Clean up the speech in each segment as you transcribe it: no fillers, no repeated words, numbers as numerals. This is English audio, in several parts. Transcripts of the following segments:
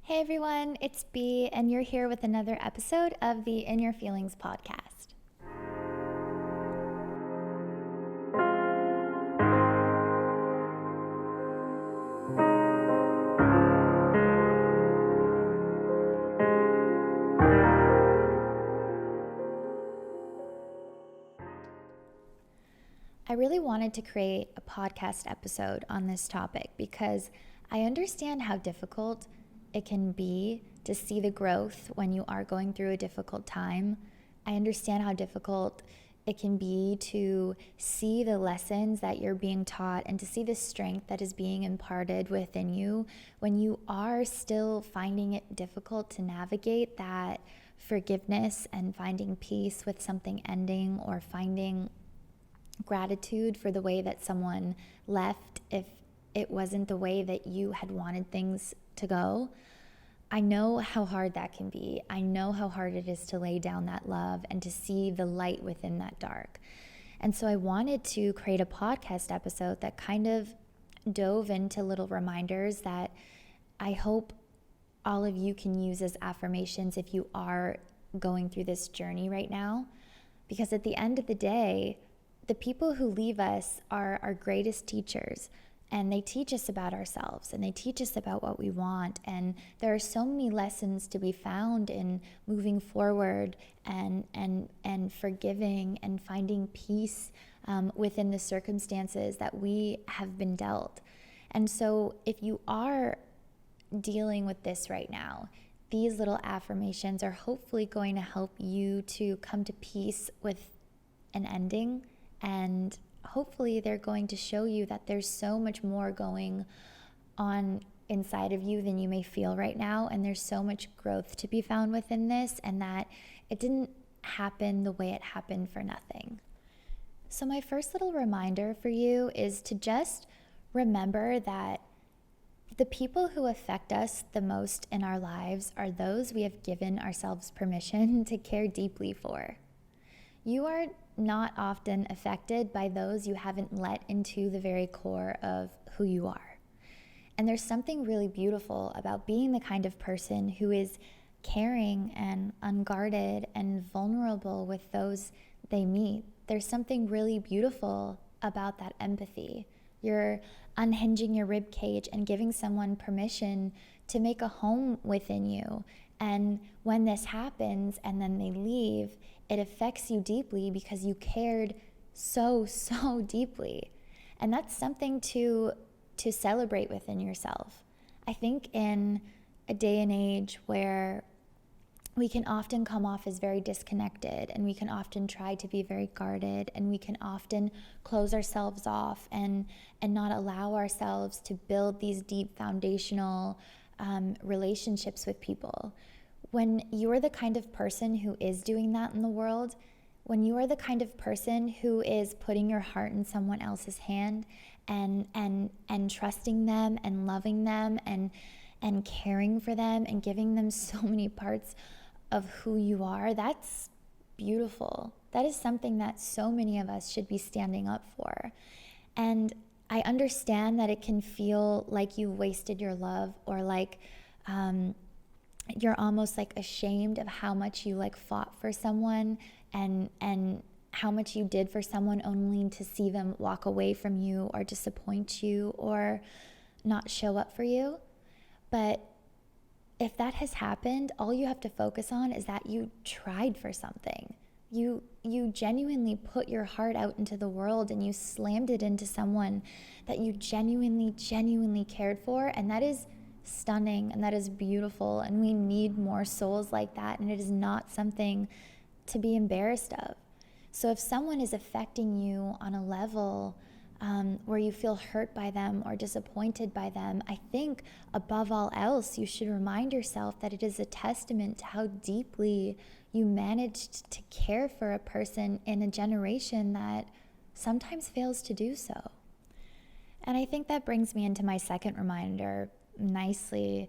Hey everyone, it's B, and you're here with another episode of the In Your Feelings podcast. I really wanted to create a podcast episode on this topic because I understand how difficult it can be to see the growth when you are going through a difficult time. I understand how difficult it can be to see the lessons that you're being taught and to see the strength that is being imparted within you when you are still finding it difficult to navigate that forgiveness and finding peace with something ending, or finding gratitude for the way that someone left if it wasn't the way that you had wanted things to go. I know how hard that can be. I know how hard it is to lay down that love and to see the light within that dark. And so I wanted to create a podcast episode that kind of dove into little reminders that I hope all of you can use as affirmations if you are going through this journey right now. Because at the end of the day, the people who leave us are our greatest teachers, and they teach us about ourselves, and they teach us about what we want. And there are so many lessons to be found in moving forward and forgiving and finding peace within the circumstances that we have been dealt. And so if you are dealing with this right now, these little affirmations are hopefully going to help you to come to peace with an ending. And hopefully they're going to show you that there's so much more going on inside of you than you may feel right now. And there's so much growth to be found within this, and that it didn't happen the way it happened for nothing. So my first little reminder for you is to just remember that the people who affect us the most in our lives are those we have given ourselves permission to care deeply for. You are not often affected by those you haven't let into the very core of who you are. And there's something really beautiful about being the kind of person who is caring and unguarded and vulnerable with those they meet. There's something really beautiful about that empathy. You're unhinging your rib cage and giving someone permission to make a home within you. And when this happens and then they leave, it affects you deeply because you cared so deeply. And that's something to celebrate within yourself. I think in a day and age where we can often come off as very disconnected, and we can often try to be very guarded, and we can often close ourselves off and not allow ourselves to build these deep foundational relationships with people. When you're the kind of person who is doing that in the world, when you are the kind of person who is putting your heart in someone else's hand and trusting them and loving them and caring for them and giving them so many parts of who you are, that's beautiful. That is something that so many of us should be standing up for. And I understand that it can feel like you wasted your love, or like you're almost like ashamed of how much you like fought for someone and how much you did for someone only to see them walk away from you or disappoint you or not show up for you. But if that has happened, all you have to focus on is that you tried for something. You genuinely put your heart out into the world, and you slammed it into someone that you genuinely cared for. And that is stunning, and that is beautiful. And we need more souls like that. And it is not something to be embarrassed of. So if someone is affecting you on a level where you feel hurt by them or disappointed by them, I think above all else, you should remind yourself that it is a testament to how deeply you managed to care for a person in a generation that sometimes fails to do so. And I think that brings me into my second reminder nicely,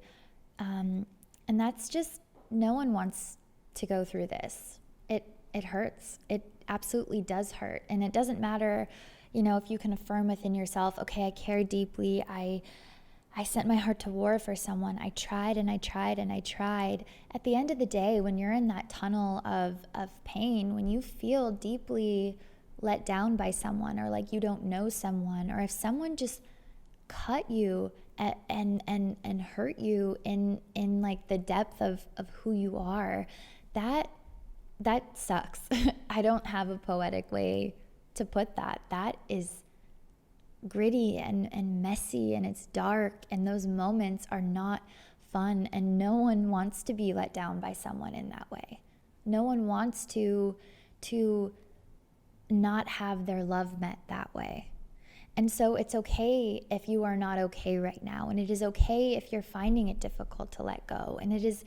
and that's just, no one wants to go through this. It hurts. It absolutely does hurt. And it doesn't matter, if you can affirm within yourself, okay, I care deeply, I I sent my heart to war for someone. I tried and I tried and I tried. At the end of the day, when you're in that tunnel of pain, when you feel deeply let down by someone, or like you don't know someone, or if someone just cut you and hurt you in like the depth of who you are, that sucks. I don't have a poetic way to put that. That is gritty and messy, and it's dark, and those moments are not fun, and no one wants to be let down by someone in that way. No one wants to not have their love met that way. And so it's okay if you are not okay right now, and it is okay if you're finding it difficult to let go, and it is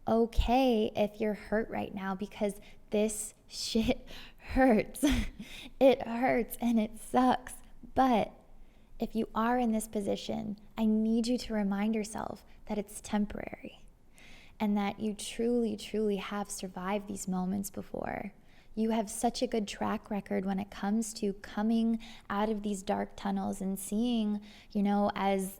okay if you're hurt right now, because this shit hurts. It hurts and it sucks. But if you are in this position, I need you to remind yourself that it's temporary, and that you truly, truly have survived these moments before. You have such a good track record when it comes to coming out of these dark tunnels and seeing, as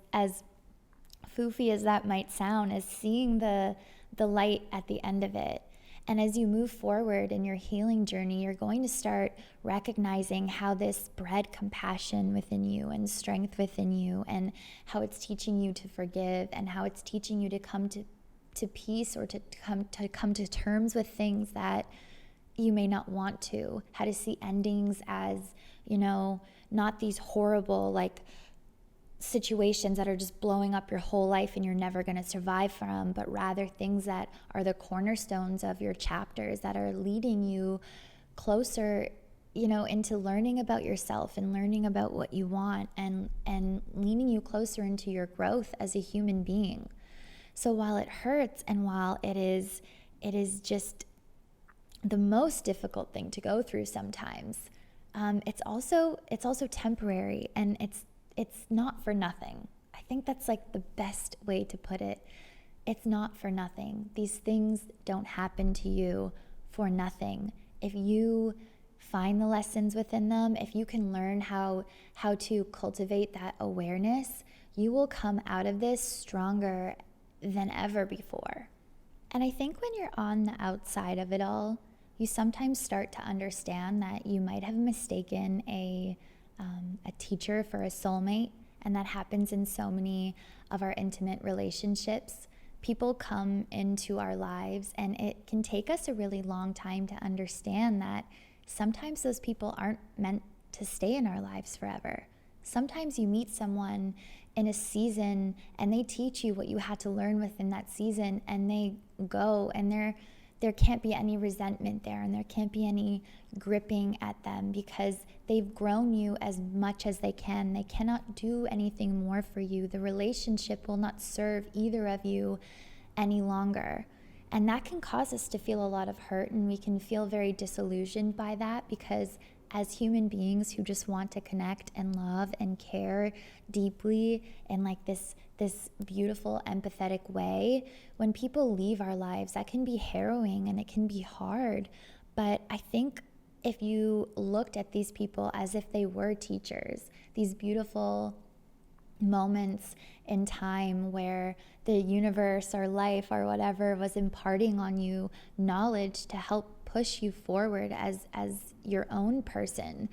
foofy as that might sound, as seeing the light at the end of it. And as you move forward in your healing journey, you're going to start recognizing how this bred compassion within you and strength within you, and how it's teaching you to forgive, and how it's teaching you to come to peace, or to come to terms with things that you may not want to. How to see endings as, not these horrible situations that are just blowing up your whole life and you're never going to survive from, but rather things that are the cornerstones of your chapters, that are leading you closer, into learning about yourself and learning about what you want, and leaning you closer into your growth as a human being. So while it hurts, and while it is just the most difficult thing to go through sometimes, it's also temporary, and it's not for nothing. I think that's like the best way to put it. It's not for nothing. These things don't happen to you for nothing. If you find the lessons within them, if you can learn how to cultivate that awareness, you will come out of this stronger than ever before. And I think when you're on the outside of it all, you sometimes start to understand that you might have mistaken a teacher for a soulmate, and that happens in so many of our intimate relationships. People come into our lives, and it can take us a really long time to understand that sometimes those people aren't meant to stay in our lives forever. Sometimes you meet someone in a season, and they teach you what you had to learn within that season, and they go, and there can't be any resentment there, and there can't be any gripping at them, because they've grown you as much as they can. They cannot do anything more for you. The relationship will not serve either of you any longer. And that can cause us to feel a lot of hurt, and we can feel very disillusioned by that, because as human beings who just want to connect and love and care deeply in like this beautiful, empathetic way, when people leave our lives, that can be harrowing and it can be hard. But I think if you looked at these people as if they were teachers, these beautiful moments in time where the universe or life or whatever was imparting on you knowledge to help push you forward as your own person,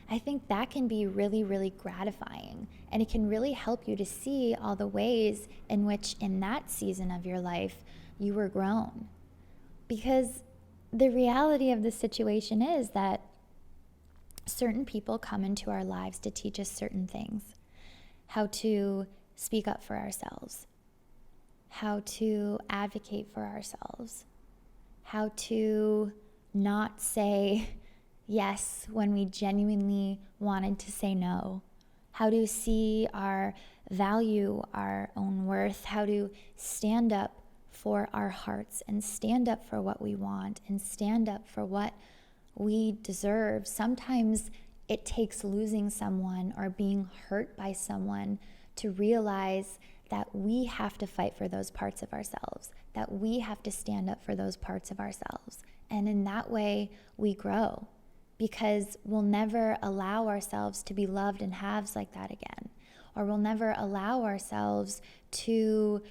I think that can be really, really gratifying. And it can really help you to see all the ways in which in that season of your life you were grown. Because the reality of the situation is that certain people come into our lives to teach us certain things. How to speak up for ourselves, how to advocate for ourselves, how to not say yes when we genuinely wanted to say no, how to see our value, our own worth, how to stand up for our hearts and stand up for what we want and stand up for what we deserve. Sometimes it takes losing someone or being hurt by someone to realize that we have to fight for those parts of ourselves, that we have to stand up for those parts of ourselves. And in that way, we grow, because we'll never allow ourselves to be loved in halves like that again. or we'll never allow ourselves to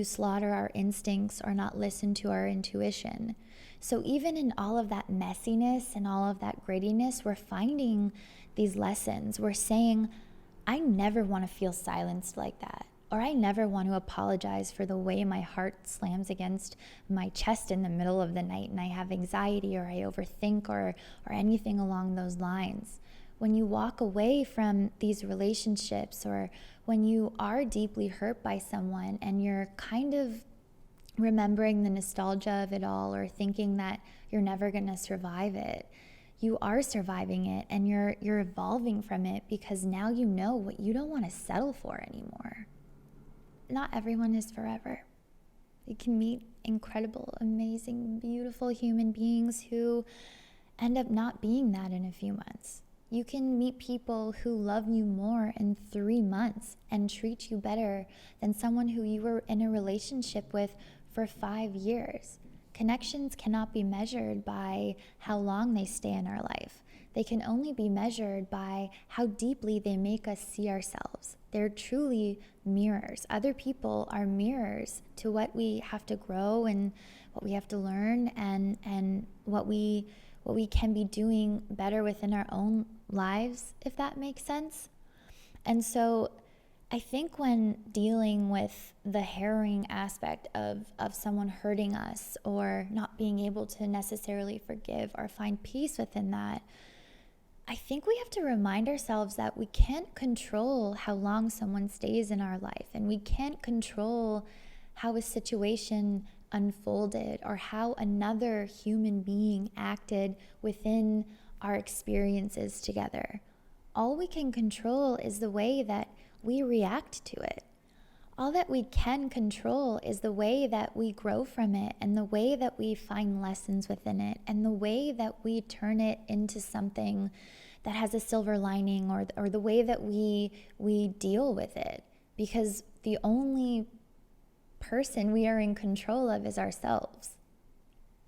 slaughter our instincts or not listen to our intuition. So even in all of that messiness and all of that grittiness, we're finding these lessons. We're saying, I never want to feel silenced like that. Or I never want to apologize for the way my heart slams against my chest in the middle of the night and I have anxiety or I overthink or anything along those lines. When you walk away from these relationships, or when you are deeply hurt by someone and you're kind of remembering the nostalgia of it all, or thinking that you're never going to survive it, you are surviving it, and you're evolving from it, because now you know what you don't want to settle for anymore. Not everyone is forever. You can meet incredible, amazing, beautiful human beings who end up not being that in a few months. You can meet people who love you more in 3 months and treat you better than someone who you were in a relationship with for 5 years. Connections cannot be measured by how long they stay in our life. They can only be measured by how deeply they make us see ourselves. They're truly mirrors. Other people are mirrors to what we have to grow and what we have to learn, and what we can be doing better within our own lives, if that makes sense. And so I think when dealing with the harrowing aspect of someone hurting us, or not being able to necessarily forgive or find peace within that, I think we have to remind ourselves that we can't control how long someone stays in our life, and we can't control how a situation unfolded or how another human being acted within our experiences together. All we can control is the way that we react to it. All that we can control is the way that we grow from it, and the way that we find lessons within it, and the way that we turn it into something that has a silver lining, or the way that we deal with it. Because the only person we are in control of is ourselves.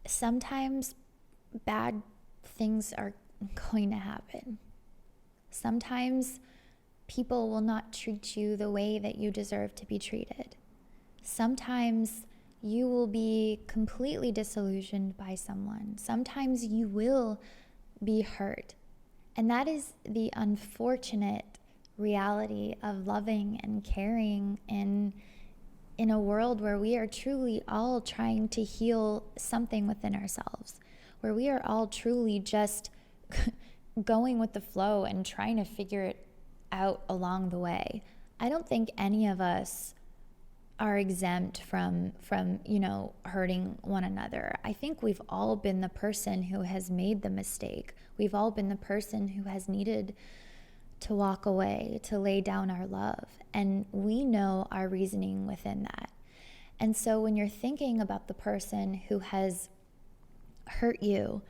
Sometimes bad things are going to happen. Sometimes people will not treat you the way that you deserve to be treated. Sometimes you will be completely disillusioned by someone. Sometimes you will be hurt. And that is the unfortunate reality of loving and caring in a world where we are truly all trying to heal something within ourselves, where we are all truly just going with the flow and trying to figure it out along the way. I don't think any of us are exempt from hurting one another. I think we've all been the person who has made the mistake. We've all been the person who has needed to walk away, to lay down our love, and we know our reasoning within that. And so when you're thinking about the person who has hurt you,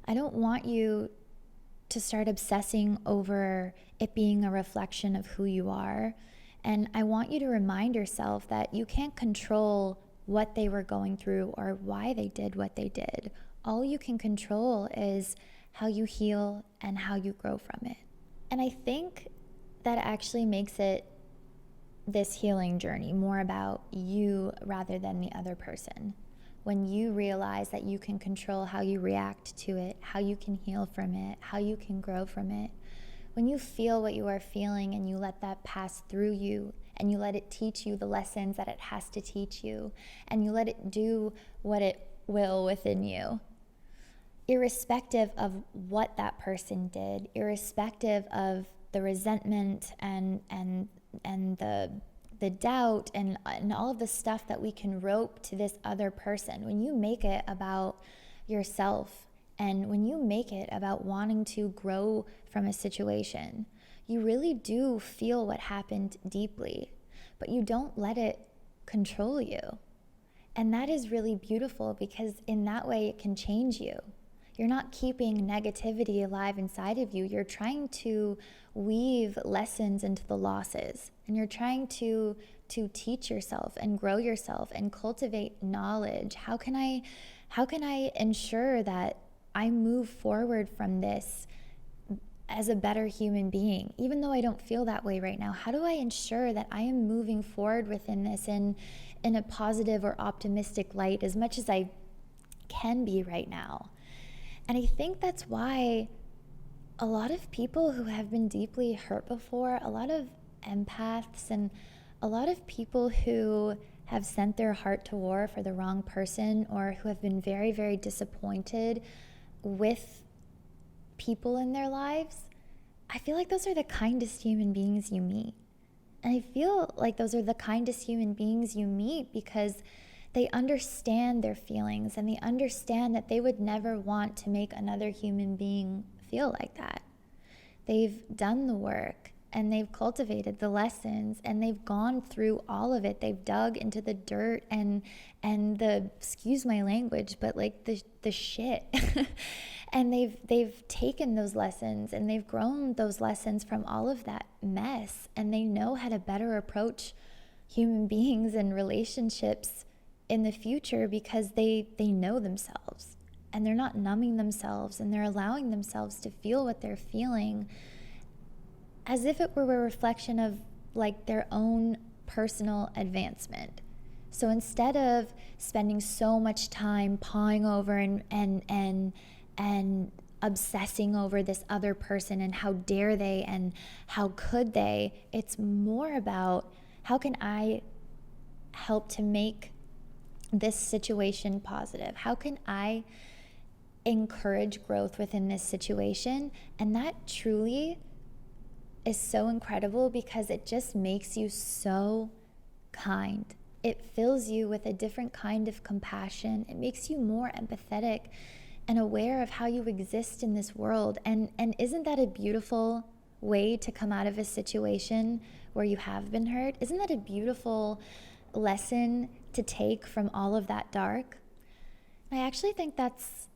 I don't want you to start obsessing over it being a reflection of who you are. And I want you to remind yourself that you can't control what they were going through or why they did what they did. All you can control is how you heal and how you grow from it. And I think that actually makes it, this healing journey, more about you rather than the other person. When you realize that you can control how you react to it, how you can heal from it, how you can grow from it. When you feel what you are feeling and you let that pass through you, and you let it teach you the lessons that it has to teach you, and you let it do what it will within you, irrespective of what that person did, irrespective of the resentment and the doubt and all of the stuff that we can rope to this other person, when you make it about yourself, and when you make it about wanting to grow from a situation, you really do feel what happened deeply, but you don't let it control you. And that is really beautiful, because in that way it can change you. You're not keeping negativity alive inside of you. You're trying to weave lessons into the losses, and you're trying to teach yourself and grow yourself and cultivate knowledge. How can I ensure that I move forward from this as a better human being, even though I don't feel that way right now? How do I ensure that I am moving forward within this in a positive or optimistic light as much as I can be right now? And I think that's why a lot of people who have been deeply hurt before, a lot of empaths, and a lot of people who have sent their heart to war for the wrong person, or who have been very, very disappointed with people in their lives, I feel like those are the kindest human beings you meet. And I feel like those are the kindest human beings you meet because they understand their feelings, and they understand that they would never want to make another human being feel like that. They've done the work, and they've cultivated the lessons, and they've gone through all of it. They've dug into the dirt and the, excuse my language, but like the shit. And they've taken those lessons, and they've grown those lessons from all of that mess, and they know how to better approach human beings and relationships in the future because they know themselves, and they're not numbing themselves, and they're allowing themselves to feel what they're feeling as if it were a reflection of like their own personal advancement. So instead of spending so much time pawing over and obsessing over this other person and how dare they and how could they, it's more about how can I help to make this situation positive? How can I encourage growth within this situation? And that truly is so incredible because it just makes you so kind. It fills you with a different kind of compassion. It makes you more empathetic and aware of how you exist in this world. And isn't that a beautiful way to come out of a situation where you have been hurt? Isn't that a beautiful lesson to take from all of that dark? I actually think that's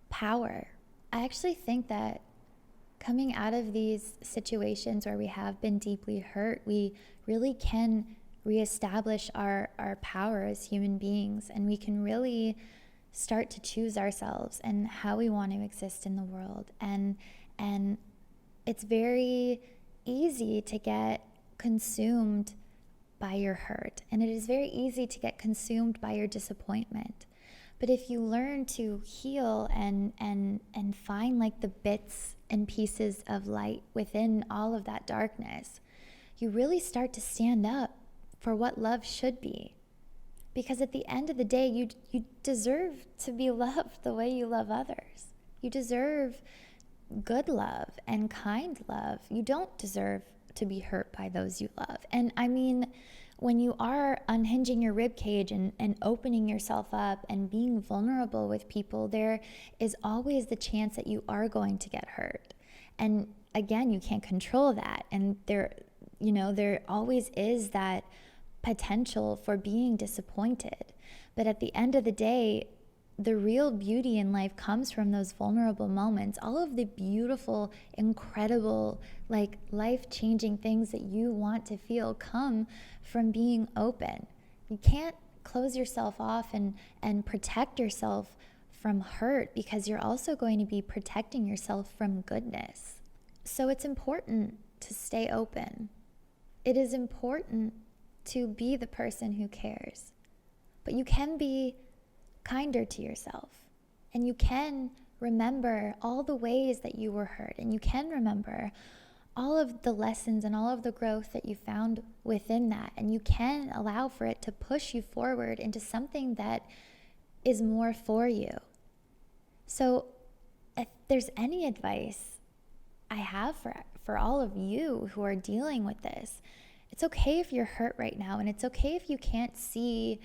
power. I actually think that coming out of these situations where we have been deeply hurt, we really can reestablish our power as human beings, and we can really start to choose ourselves and how we want to exist in the world. And it's very easy to get consumed by your hurt, and it is very easy to get consumed by your disappointment. But if you learn to heal and find like the bits and pieces of light within all of that darkness, you really start to stand up for what love should be. Because at the end of the day, you deserve to be loved the way you love others. You deserve good love and kind love. You don't deserve to be hurt by those you love. And I mean, when you are unhinging your ribcage and opening yourself up and being vulnerable with people, there is always the chance that you are going to get hurt. And again, you can't control that. And there always is that potential for being disappointed. But at the end of the day, the real beauty in life comes from those vulnerable moments. All of the beautiful, incredible, like life-changing things that you want to feel come from being open. You can't close yourself off and protect yourself from hurt, because you're also going to be protecting yourself from goodness. So it's important to stay open. It is important to be the person who cares. But you can be kinder to yourself, and you can remember all the ways that you were hurt, and you can remember all of the lessons and all of the growth that you found within that, and you can allow for it to push you forward into something that is more for you. So if there's any advice I have for all of you who are dealing with this, it's okay if you're hurt right now, and it's okay if you can't see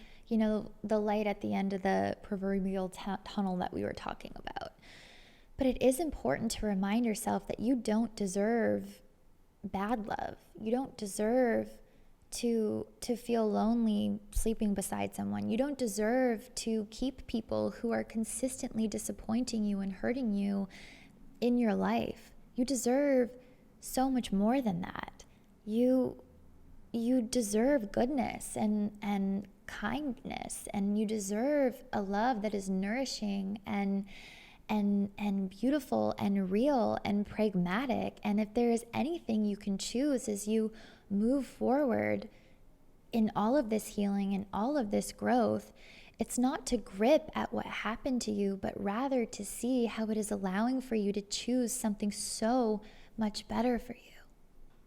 the light at the end of the proverbial tunnel that we were talking about. But it is important to remind yourself that you don't deserve bad love. You don't deserve to feel lonely sleeping beside someone. You don't deserve to keep people who are consistently disappointing you and hurting you in your life. You deserve so much more than that. You deserve goodness and kindness, and you deserve a love that is nourishing and and beautiful and real and pragmatic. And if there is anything you can choose as you move forward in all of this healing and all of this growth, it's not to grip at what happened to you, but rather to see how it is allowing for you to choose something so much better for you.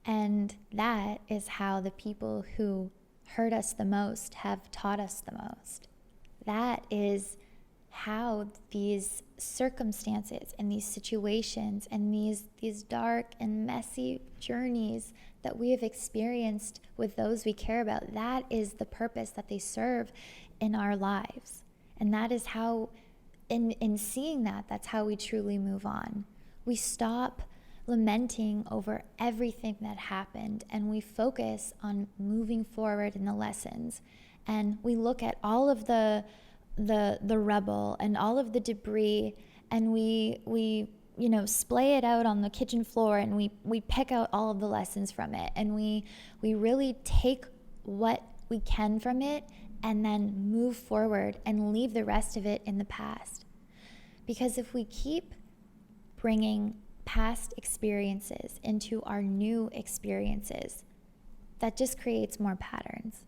And that is how the people who hurt us the most have taught us the most. That is how these circumstances and these situations and these dark and messy journeys that we have experienced with those we care about, that is the purpose that they serve in our lives. And that is how, in seeing that, that's how we truly move on. We stop lamenting over everything that happened and we focus on moving forward in the lessons. And we look at all of the rubble and all of the debris, and we splay it out on the kitchen floor, and we pick out all of the lessons from it, and we really take what we can from it and then move forward and leave the rest of it in the past. Because if we keep bringing past experiences into our new experiences, that just creates more patterns.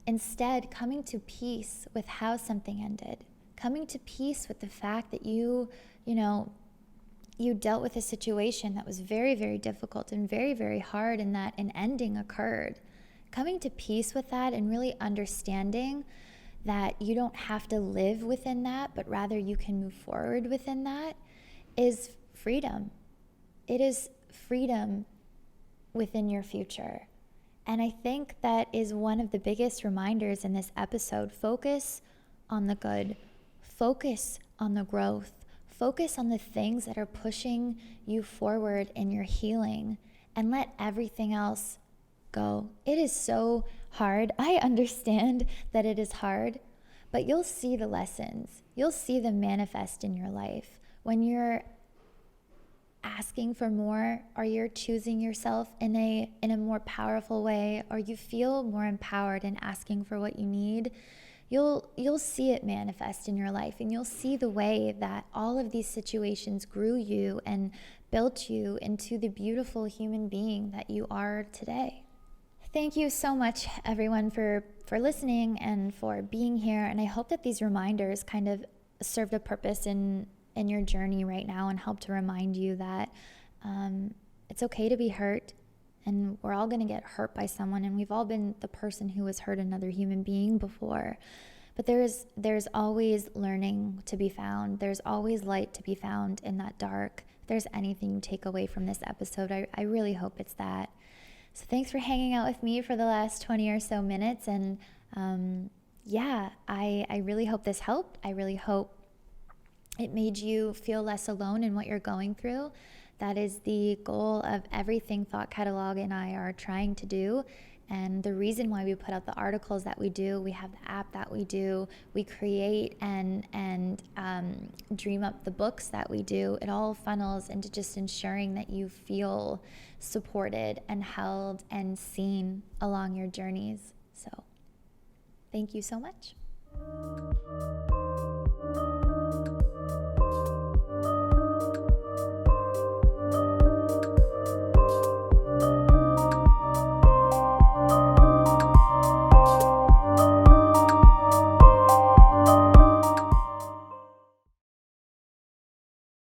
Instead, coming to peace with how something ended, coming to peace with the fact that you dealt with a situation that was very, very difficult and very, very hard, and that an ending occurred. Coming to peace with that and really understanding that you don't have to live within that, but rather you can move forward within that, is freedom. It is freedom within your future. And I think that is one of the biggest reminders in this episode. Focus on the good. Focus on the growth. Focus on the things that are pushing you forward in your healing, and let everything else go. It is so hard. I understand that it is hard, but you'll see the lessons. You'll see them manifest in your life when you're asking for more, or you're choosing yourself in a more powerful way, or you feel more empowered in asking for what you need. You'll see it manifest in your life, and you'll see the way that all of these situations grew you and built you into the beautiful human being that you are today. Thank you so much, everyone, for listening and for being here. And I hope that these reminders kind of served a purpose in your journey right now, and help to remind you that it's okay to be hurt, and we're all going to get hurt by someone, and we've all been the person who has hurt another human being before. But there's always learning to be found. There's always light to be found in that dark. If there's anything you take away from this episode, I really hope it's that. So thanks for hanging out with me for the last 20 or so minutes. And I really hope this helped. I really hope it made you feel less alone in what you're going through. That is the goal of everything Thought Catalog and I are trying to do. And the reason why we put out the articles that we do, we have the app that we do, we create and dream up the books that we do, it all funnels into just ensuring that you feel supported and held and seen along your journeys. So thank you so much.